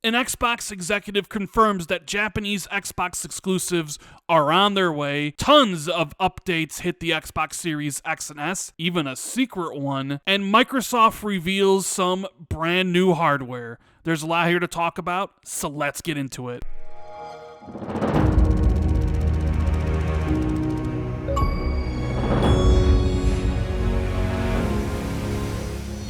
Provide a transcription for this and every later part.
An Xbox executive confirms that Japanese Xbox exclusives are on their way. Tons of updates hit the Xbox Series X and S, even a secret one. And Microsoft reveals some brand new hardware. There's a lot here to talk about, so let's get into it.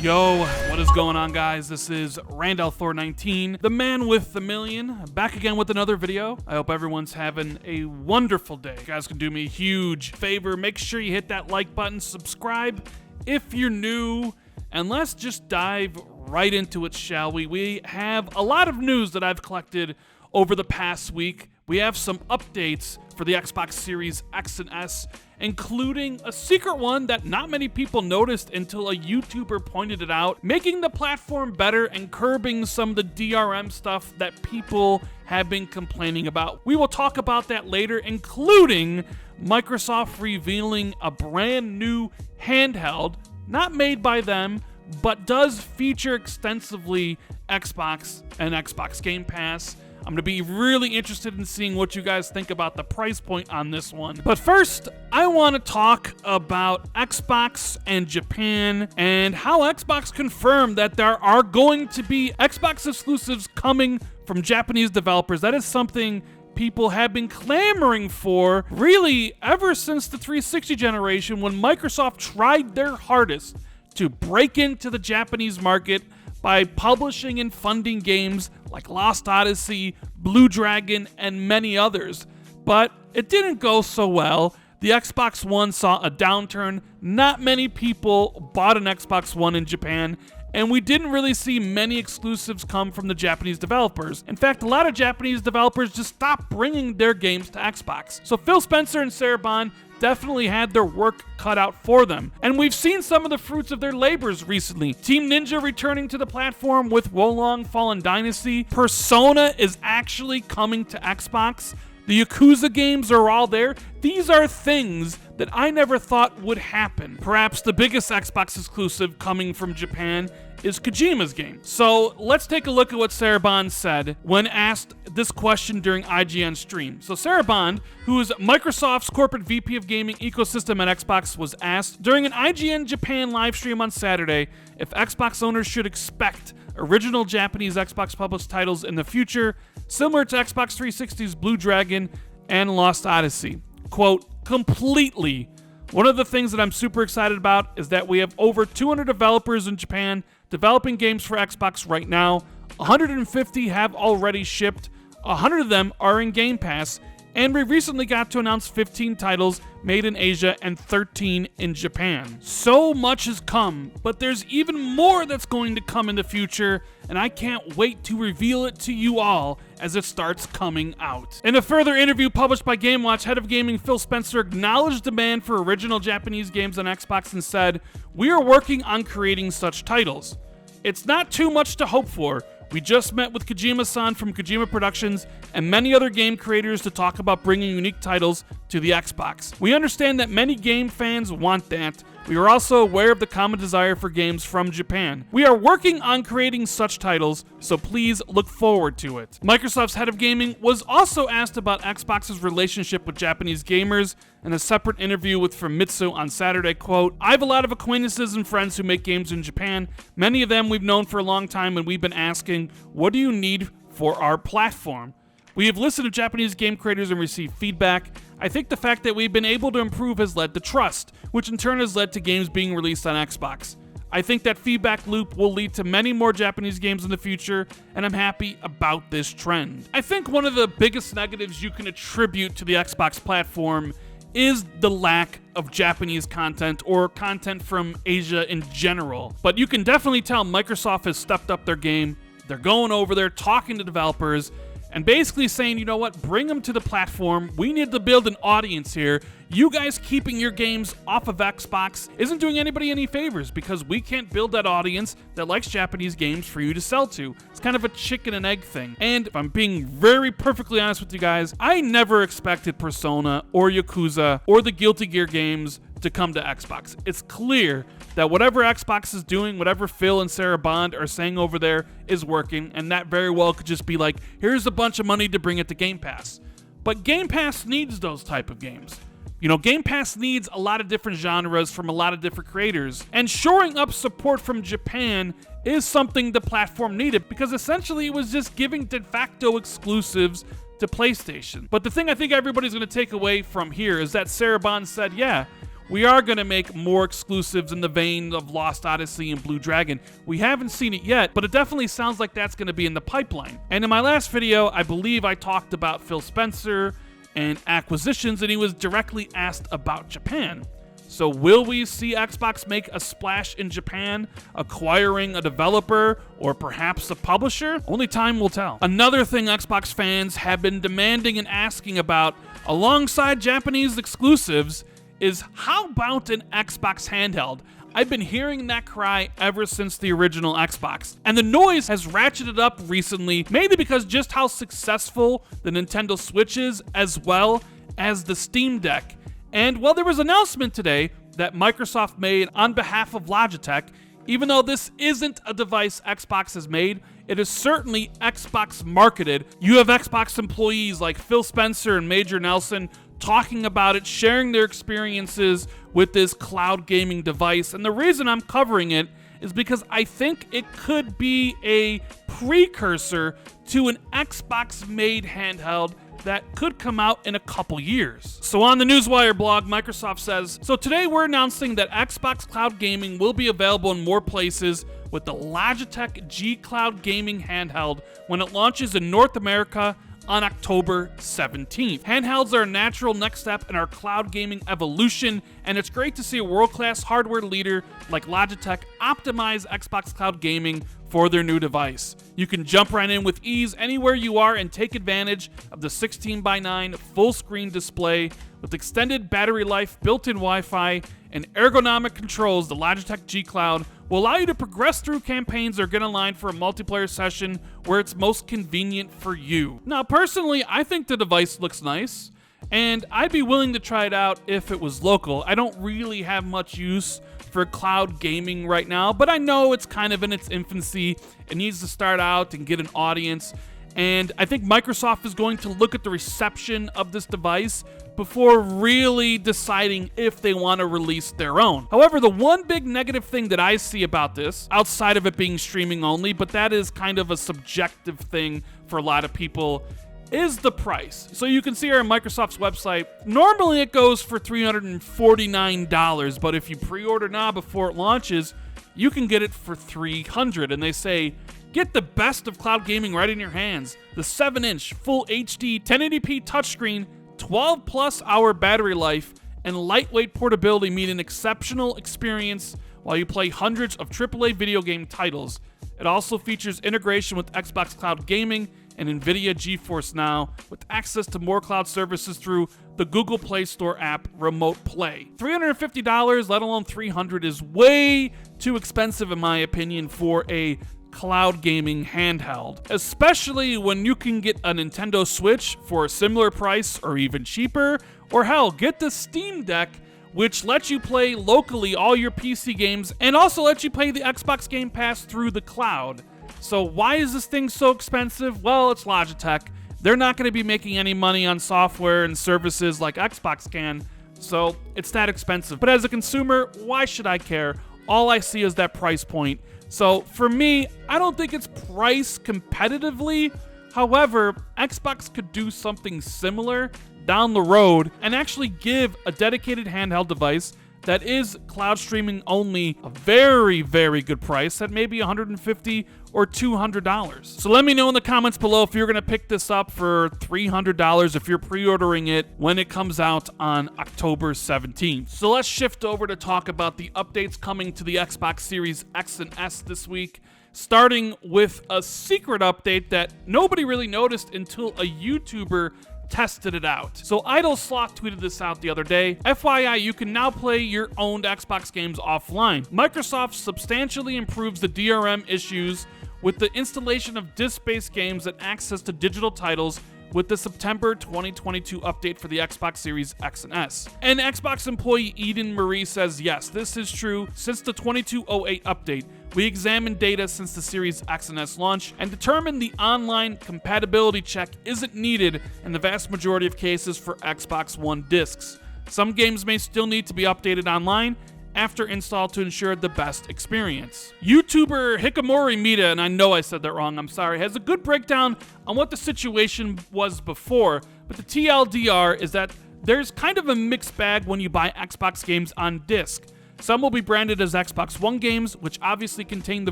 Yo, what is going on, guys? This is Randall419, the man with the million, back again with another video. I hope everyone's having a wonderful day. You guys can do me a huge favor. Make sure you hit that like button, subscribe if you're new, and let's just dive right into it, shall we? We have a lot of news that I've collected over the past week. We have some updates for the Xbox Series X and S, including a secret one that not many people noticed until a YouTuber pointed it out, making the platform better and curbing some of the DRM stuff that people have been complaining about. We will talk about that later, including Microsoft revealing a brand new handheld, not made by them, but does feature extensively Xbox and Xbox Game Pass. I'm going to be really interested in seeing what you guys think about the price point on this one. But first, I want to talk about Xbox and Japan and how Xbox confirmed that there are going to be Xbox exclusives coming from Japanese developers. That is something people have been clamoring for really ever since the 360 generation, when Microsoft tried their hardest to break into the Japanese market by publishing and funding games like Lost Odyssey, Blue Dragon, and many others. But it didn't go so well. The Xbox One saw a downturn. Not many people bought an Xbox One in Japan, and we didn't really see many exclusives come from the Japanese developers. In fact, a lot of Japanese developers just stopped bringing their games to Xbox. So Phil Spencer and Sarah Bond definitely had their work cut out for them. And we've seen some of the fruits of their labors recently. Team Ninja returning to the platform with Wolong Fallen Dynasty. Persona is actually coming to Xbox. The Yakuza games are all there. These are things that I never thought would happen. Perhaps the biggest Xbox exclusive coming from Japan is Kojima's game. So let's take a look at what Sarah Bond said when asked this question during IGN stream. So Sarah Bond, who is Microsoft's corporate VP of Gaming Ecosystem at Xbox, was asked during an IGN Japan live stream on Saturday if Xbox owners should expect original Japanese Xbox published titles in the future, similar to Xbox 360's Blue Dragon and Lost Odyssey. Quote, completely. One of the things that I'm super excited about is that we have over 200 developers in Japan developing games for Xbox right now. 150 have already shipped. 100 of them are in Game Pass. And we recently got to announce 15 titles made in Asia and 13 in Japan. So much has come, but there's even more that's going to come in the future, and I can't wait to reveal it to you all as it starts coming out. In a further interview published by GameWatch, head of gaming Phil Spencer acknowledged demand for original Japanese games on Xbox and said, "We are working on creating such titles. It's not too much to hope for. We just met with Kojima-san from Kojima Productions and many other game creators to talk about bringing unique titles to the Xbox. We understand that many game fans want that. We are also aware of the common desire for games from Japan. We are working on creating such titles, so please look forward to it." Microsoft's head of gaming was also asked about Xbox's relationship with Japanese gamers in a separate interview with Famitsu on Saturday. Quote, "I have a lot of acquaintances and friends who make games in Japan. Many of them we've known for a long time, and we've been asking, what do you need for our platform? We have listened to Japanese game creators and received feedback. I think the fact that we've been able to improve has led to trust, which in turn has led to games being released on Xbox. I think that feedback loop will lead to many more Japanese games in the future, and I'm happy about this trend." I think one of the biggest negatives you can attribute to the Xbox platform is the lack of Japanese content or content from Asia in general. But you can definitely tell Microsoft has stepped up their game. They're going over there, talking to developers, and basically saying, you know what, bring them to the platform. We need to build an audience here. You guys keeping your games off of Xbox isn't doing anybody any favors because we can't build that audience that likes Japanese games for you to sell to. It's kind of a chicken and egg thing. And if I'm being very perfectly honest with you guys, I never expected Persona or Yakuza or the Guilty Gear games to come to Xbox. It's clear that whatever Xbox is doing, whatever Phil and Sarah Bond are saying over there is working, and that very well could just be like, here's a bunch of money to bring it to Game Pass. But Game Pass needs those type of games. You know, Game Pass needs a lot of different genres from a lot of different creators, and shoring up support from Japan is something the platform needed, because essentially it was just giving de facto exclusives to PlayStation. But the thing I think everybody's going to take away from here is that Sarah Bond said, yeah, we are going to make more exclusives in the vein of Lost Odyssey and Blue Dragon. We haven't seen it yet, but it definitely sounds like that's going to be in the pipeline. And in my last video, I believe I talked about Phil Spencer and acquisitions, and he was directly asked about Japan. So will we see Xbox make a splash in Japan, acquiring a developer or perhaps a publisher? Only time will tell. Another thing Xbox fans have been demanding and asking about, alongside Japanese exclusives, is how about an Xbox handheld? I've been hearing that cry ever since the original Xbox, and the noise has ratcheted up recently, mainly because just how successful the Nintendo Switch is, as well as the Steam Deck. And well, there was an announcement today that Microsoft made on behalf of Logitech. Even though this isn't a device Xbox has made, it is certainly Xbox marketed. You have Xbox employees like Phil Spencer and Major Nelson talking about it, sharing their experiences with this cloud gaming device. And the reason I'm covering it is because I think it could be a precursor to an Xbox-made handheld that could come out in a couple years. So on the Newswire blog, Microsoft says, so today we're announcing that Xbox Cloud Gaming will be available in more places with the Logitech G Cloud Gaming handheld when it launches in North America on October 17th. Handhelds are a natural next step in our cloud gaming evolution, and it's great to see a world-class hardware leader like Logitech optimize Xbox Cloud Gaming for their new device. You can jump right in with ease anywhere you are and take advantage of the 16:9 full-screen display with extended battery life, built-in Wi-Fi, and ergonomic controls. The Logitech G Cloud will allow you to progress through campaigns or get online for a multiplayer session where it's most convenient for you. Now, personally, I think the device looks nice, and I'd be willing to try it out if it was local. I don't really have much use for cloud gaming right now, but I know it's kind of in its infancy. It needs to start out and get an audience, and I think Microsoft is going to look at the reception of this device before really deciding if they want to release their own. However, the one big negative thing that I see about this, outside of it being streaming only, but that is kind of a subjective thing for a lot of people, is the price. So you can see here on Microsoft's website, normally it goes for $349, but if you pre-order now before it launches, you can get it for $300. And they say, get the best of cloud gaming right in your hands. The 7-inch full HD 1080p touchscreen, 12+ hour battery life, and lightweight portability mean an exceptional experience while you play hundreds of AAA video game titles. It also features integration with Xbox Cloud Gaming and NVIDIA GeForce Now, with access to more cloud services through the Google Play Store app Remote Play. $350, let alone $300, is way too expensive in my opinion for a cloud gaming handheld, especially when you can get a Nintendo Switch for a similar price or even cheaper, or hell, get the Steam Deck, which lets you play locally all your PC games and also lets you play the Xbox Game Pass through the cloud. So why is this thing so expensive? Well, it's Logitech. They're not going to be making any money on software and services like Xbox can, so it's that expensive. But as a consumer, why should I care? All I see is that price point. So for me, I don't think it's priced competitively. However, Xbox could do something similar down the road and actually give a dedicated handheld device that is cloud streaming only a very, very good price at maybe $150 or $200. So let me know in the comments below if you're going to pick this up for $300 if you're pre-ordering it when it comes out on October 17th. So let's shift over to talk about the updates coming to the Xbox Series X and S this week, starting with a secret update that nobody really noticed until a YouTuber tested it out. So Idle Sloth tweeted this out the other day. FYI, you can now play your own Xbox games offline. Microsoft substantially improves the DRM issues with the installation of disk-based games and access to digital titles with the September 2022 update for the Xbox Series X and S. And Xbox employee Eden Marie says, yes, this is true. Since the 2208 update, we examined data since the Series X and S launch and determined the online compatibility check isn't needed in the vast majority of cases for Xbox One discs. Some games may still need to be updated online after install to ensure the best experience. YouTuber Hikamori Mita, and I know I said that wrong, I'm sorry, has a good breakdown on what the situation was before, but the TLDR is that there's kind of a mixed bag when you buy Xbox games on disc. Some will be branded as Xbox One games, which obviously contain the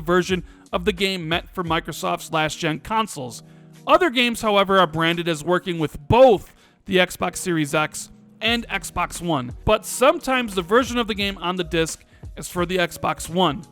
version of the game meant for Microsoft's last-gen consoles. Other games, however, are branded as working with both the Xbox Series X and Xbox One, but sometimes the version of the game on the disc is for the Xbox One.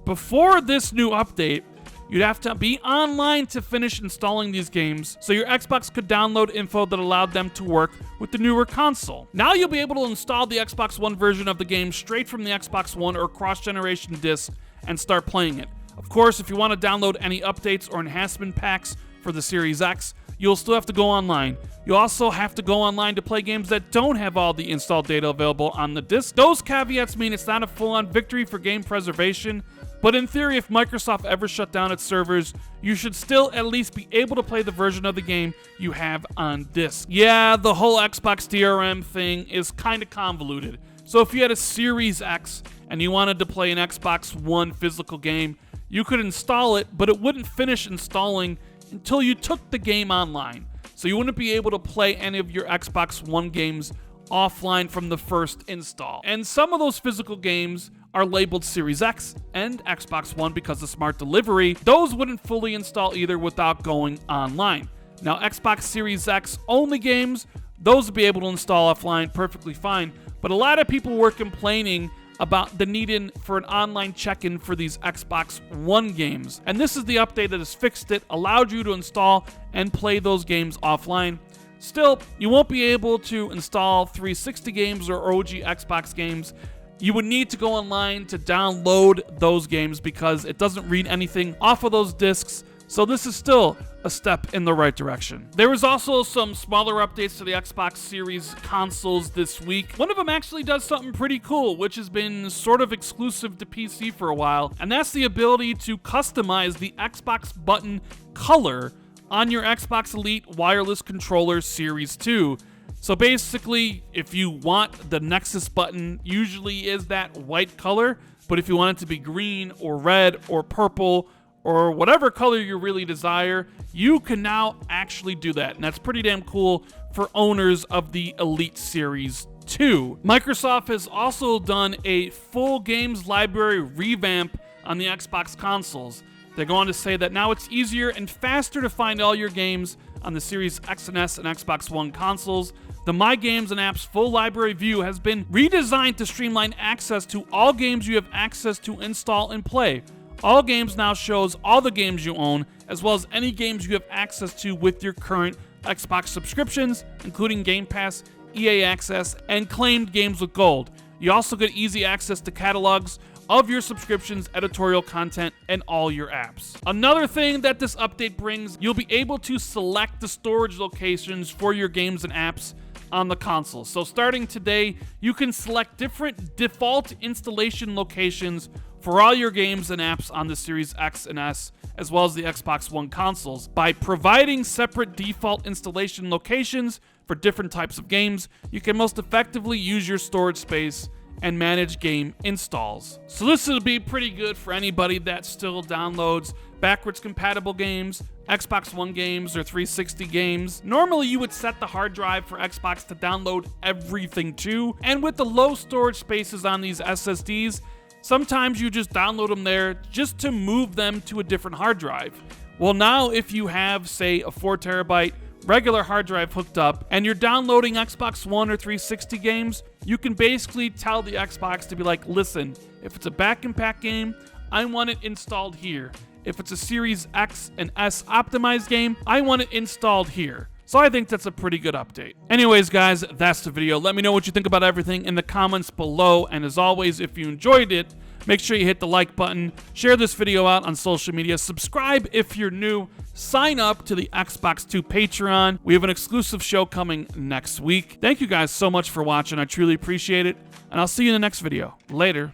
Before this new update, you'd have to be online to finish installing these games, so your Xbox could download info that allowed them to work with the newer console. Now you'll be able to install the Xbox One version of the game straight from the Xbox One or cross-generation disc and start playing it. Of course, if you want to download any updates or enhancement packs for the Series X, you'll still have to go online. You also have to go online to play games that don't have all the installed data available on the disc. Those caveats mean it's not a full-on victory for game preservation, but in theory, if Microsoft ever shut down its servers, you should still at least be able to play the version of the game you have on disc. Yeah, the whole Xbox DRM thing is kind of convoluted. So if you had a Series X and you wanted to play an Xbox One physical game, you could install it, but it wouldn't finish installing until you took the game online. So you wouldn't be able to play any of your Xbox One games offline from the first install. And some of those physical games are labeled Series X and Xbox One because of smart delivery. Those wouldn't fully install either without going online. Now, Xbox Series X only games, those would be able to install offline perfectly fine, but a lot of people were complaining about the need for an online check-in for these Xbox One games. And this is the update that has fixed it, allowed you to install and play those games offline. Still, you won't be able to install 360 games or OG Xbox games. You would need to go online to download those games because it doesn't read anything off of those discs. So this is still a step in the right direction. There was also some smaller updates to the Xbox Series consoles this week. One of them actually does something pretty cool, which has been sort of exclusive to PC for a while, and that's the ability to customize the Xbox button color on your Xbox Elite Wireless Controller Series 2. So basically, if you want the Nexus button, usually is that white color, but if you want it to be green or red or purple or whatever color you really desire, you can now actually do that. And that's pretty damn cool for owners of the Elite Series 2. Microsoft has also done a full games library revamp on the Xbox consoles. They go on to say that now it's easier and faster to find all your games on the Series X and S and Xbox One consoles. The My Games and Apps full library view has been redesigned to streamline access to all games you have access to install and play. All Games now shows all the games you own, as well as any games you have access to with your current Xbox subscriptions, including Game Pass, EA Access, and claimed games with gold. You also get easy access to catalogs of your subscriptions, editorial content, and all your apps. Another thing that this update brings, you'll be able to select the storage locations for your games and apps on the console. So starting today, you can select different default installation locations for all your games and apps on the Series X and S, as well as the Xbox One consoles. By providing separate default installation locations for different types of games, you can most effectively use your storage space and manage game installs. So this will be pretty good for anybody that still downloads backwards compatible games, Xbox One games, or 360 games. Normally you would set the hard drive for Xbox to download everything to, and with the low storage spaces on these SSDs, sometimes you just download them there just to move them to a different hard drive. Well, now if you have, say, a 4 terabyte regular hard drive hooked up and you're downloading Xbox One or 360 games, you can basically tell the Xbox to be like, listen, if it's a back and pack game, I want it installed here. If it's a Series X and S optimized game, I want it installed here. So I think that's a pretty good update. Anyways, guys, that's the video. Let me know what you think about everything in the comments below. And as always, if you enjoyed it, Make sure you hit the like button, share this video out on social media, subscribe if you're new, sign up to the Xbox 2 Patreon. We have an exclusive show coming next week. Thank you guys so much for watching. I truly appreciate it, and I'll see you in the next video. Later.